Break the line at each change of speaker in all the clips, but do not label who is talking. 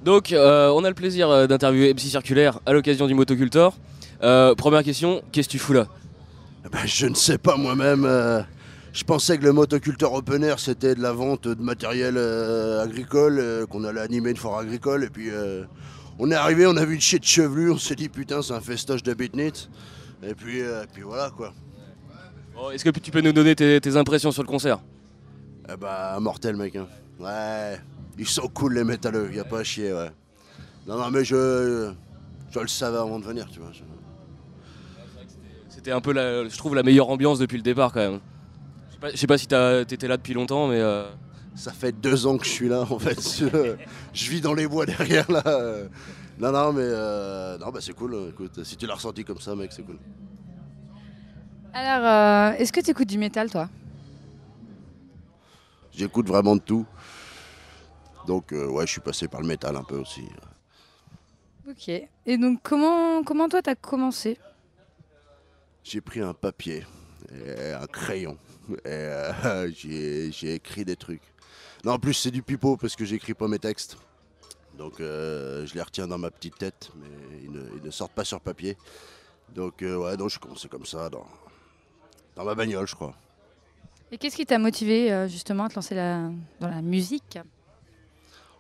Donc, on a le plaisir d'interviewer MC Circulaire à l'occasion du Motocultor. Première question, qu'est-ce que tu fous là?
Je ne sais pas moi-même. Je pensais que le motoculteur open air c'était de la vente de matériel agricole, qu'on allait animer une foire agricole. Et puis on est arrivé, on a vu une chier de chevelu, on s'est dit putain c'est un festoche de beatniks. Et puis voilà quoi.
Bon, est-ce que tu peux nous donner tes impressions sur le concert?
Mortel mec. Hein. Ouais, ils sont cool les métalleux, y a pas à chier ouais. Non mais je le savais avant de venir tu vois.
C'était un peu, je trouve, la meilleure ambiance depuis le départ quand même. Je sais pas si t'étais là depuis longtemps, mais...
Ça fait 2 ans que je suis là en fait. Je vis dans les bois derrière là. Non mais c'est cool. Écoute, si tu l'as ressenti comme ça mec, c'est cool.
Alors, est-ce que tu écoutes du métal, toi?
J'écoute vraiment de tout. Donc ouais, je suis passé par le métal un peu aussi.
Ok. Et donc, comment toi, t'as commencé?
J'ai pris un papier et un crayon et j'ai écrit des trucs. Non, en plus c'est du pipeau parce que j'écris pas mes textes. Donc je les retiens dans ma petite tête, mais ils ne sortent pas sur papier. Donc ouais, donc je commençais comme ça dans ma bagnole, je crois.
Et qu'est-ce qui t'a motivé justement à te lancer dans la musique?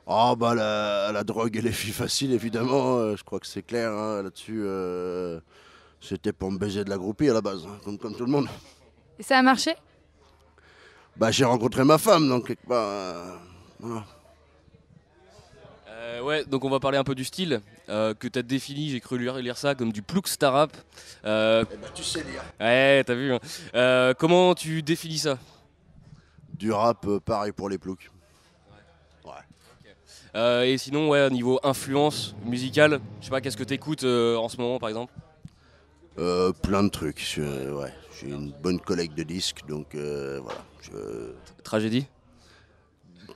Ah bah la drogue et les filles faciles évidemment, je crois que c'est clair hein, là-dessus. C'était pour me baiser de la groupie à la base, hein, comme tout le monde.
Et ça a marché?
Bah j'ai rencontré ma femme donc quelque part. Voilà.
Ouais, donc on va parler un peu du style que t'as défini, j'ai cru lire ça comme du plouc star rap.
Tu sais lire.
Ouais, t'as vu. Hein. Comment tu définis ça?
Du rap, pareil pour les ploucs. Ouais.
Et sinon, ouais, niveau influence musicale, je sais pas, qu'est-ce que t'écoutes en ce moment par exemple?
Plein de trucs. Ouais, j'ai une bonne collecte de disques, donc voilà.
Tragédie?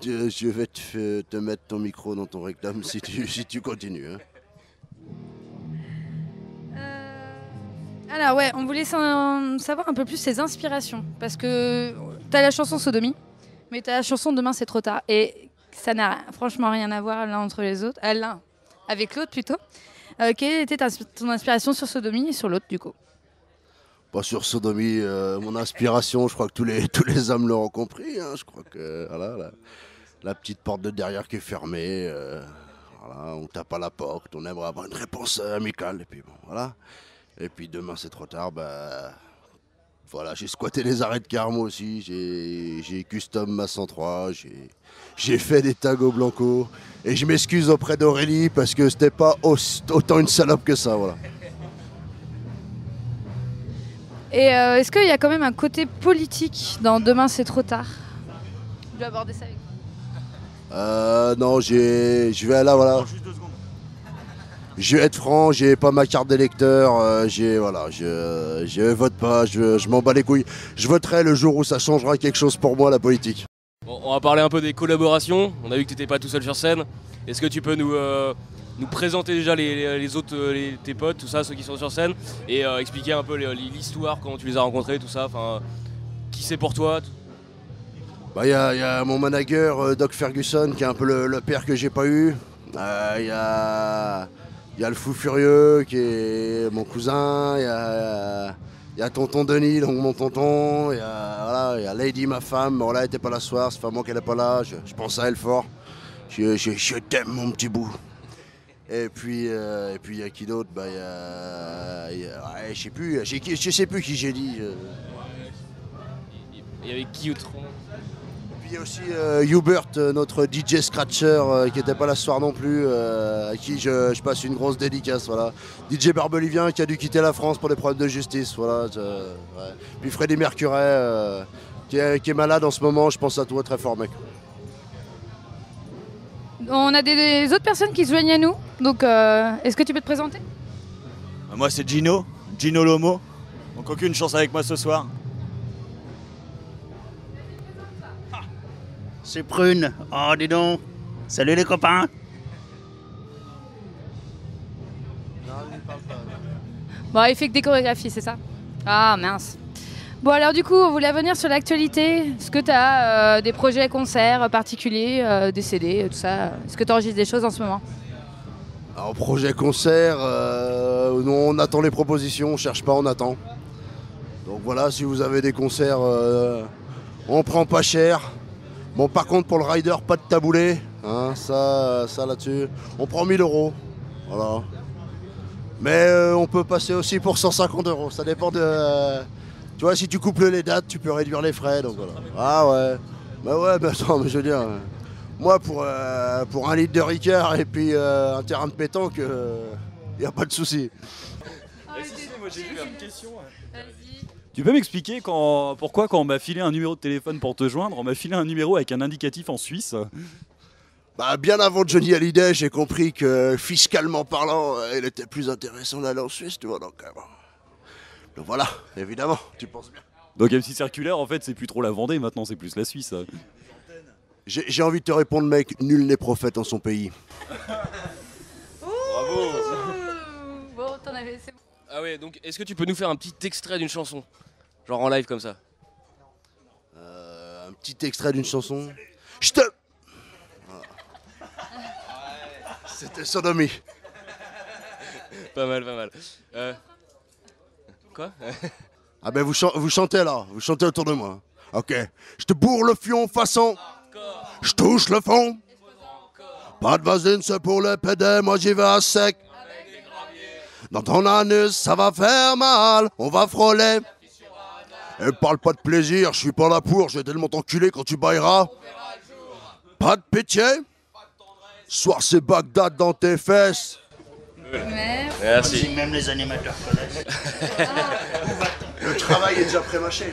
Je vais te mettre ton micro dans ton réclame si tu continues. Hein.
Alors ouais, on voulait savoir un peu plus ses inspirations. Parce que t'as la chanson Sodomie, mais t'as la chanson Demain c'est trop tard. Et ça n'a franchement rien à voir l'un entre les autres. L'un avec l'autre plutôt. Quelle était ton inspiration sur Sodomie et sur l'autre du coup?
Pas sur Sodomie, mon inspiration, je crois que tous les hommes l'auront compris. Hein, je crois que voilà, la petite porte de derrière qui est fermée. Voilà, on tape à la porte, on aimerait avoir une réponse amicale. Et puis bon, voilà. Et puis demain c'est trop tard, voilà, j'ai squatté les arrêts de car moi aussi, j'ai custom ma 103, j'ai fait des tags au blanco. Et je m'excuse auprès d'Aurélie parce que c'était pas autant une salope que ça, voilà.
Et est-ce qu'il y a quand même un côté politique dans Demain c'est trop tard? Je dois aborder ça avec toi.
Non, je vais là, voilà. Je vais être franc, j'ai pas ma carte d'électeur, je vote pas, je m'en bats les couilles. Je voterai le jour où ça changera quelque chose pour moi, la politique.
Bon, on va parler un peu des collaborations. On a vu que t'étais pas tout seul sur scène. Est-ce que tu peux nous présenter déjà les autres, tes potes, tout ça, ceux qui sont sur scène, et expliquer un peu l'histoire, comment tu les as rencontrés, tout ça, enfin, qui c'est pour toi?
Y a mon manager, Doc Ferguson, qui est un peu le père que j'ai pas eu. Il y a le fou furieux qui est mon cousin, il y a tonton Denis, donc mon tonton, il y a Lady, ma femme, bon là elle était pas là ce soir, c'est pas moi qu'elle est pas là, je pense à elle fort. Je t'aime mon petit bout. Et puis il y a qui d'autre? Je sais plus, je sais plus qui j'ai dit.
Il y avait qui autrement?
Il y a aussi Hubert, notre DJ Scratcher, qui n'était pas là ce soir non plus, à qui je passe une grosse dédicace. Voilà. DJ barbelivien qui a dû quitter la France pour des problèmes de justice. Voilà, ouais. Puis Freddy Mercury, qui est malade en ce moment, je pense à toi très fort mec.
On a des autres personnes qui se joignent à nous, donc est-ce que tu peux te présenter?
Moi c'est Gino Lomo, donc aucune chance avec moi ce soir.
C'est Prune. Oh, dis donc. Salut les copains.
Bon, il fait que des chorégraphies, c'est ça? Ah, mince. Bon alors du coup, on voulait revenir sur l'actualité. Est-ce que tu as des projets concerts particuliers, des CD, tout ça? Est-ce que tu enregistres des choses en ce moment?
Alors, projet concert, nous on attend les propositions, on cherche pas, on attend. Donc voilà, si vous avez des concerts, on prend pas cher. Bon, par contre, pour le rider, pas de taboulé. Hein, ça là-dessus. On prend 1000 €. Voilà. Mais on peut passer aussi pour 150 €. Ça dépend de. Tu vois, si tu couples les dates, tu peux réduire les frais. Donc voilà. Ah ouais. Bah ouais, bah attends, mais je veux dire. Moi, pour 1 litre de Ricard et puis un terrain de pétanque, y a pas de souci.
Moi j'ai juste une question. Tu peux m'expliquer pourquoi quand on m'a filé un numéro de téléphone pour te joindre, on m'a filé un numéro avec un indicatif en Suisse?
Bah, bien avant Johnny Hallyday, j'ai compris que fiscalement parlant, il était plus intéressant d'aller en Suisse, tu vois. Donc voilà, évidemment, tu penses bien.
Donc MC Circulaire, en fait, c'est plus trop la Vendée, maintenant c'est plus la Suisse.
J'ai envie de te répondre, mec, nul n'est prophète en son pays.
Bravo.
Bon, t'en avais, c'est bon.
Ah ouais, donc est-ce que tu peux nous faire un petit extrait d'une chanson? Genre en live comme ça.
Un petit extrait d'une chanson. J'te. Voilà. C'était Sodomie.
Pas mal, pas mal. Quoi?
Ah ben vous chantez là, vous chantez autour de moi. Ok. Je te bourre le fion façon. Je touche le fond. Pas de vasine, c'est pour le PD, moi j'y vais à sec. Dans ton anus, ça va faire mal, on va frôler. Et parle pas de plaisir, je suis pas là pour, je vais tellement t'enculer quand tu bailleras. Pas de pitié. Soir c'est Bagdad dans tes fesses.
Merci.
Même les animateurs connaissent.
Le travail est déjà pré-mâché.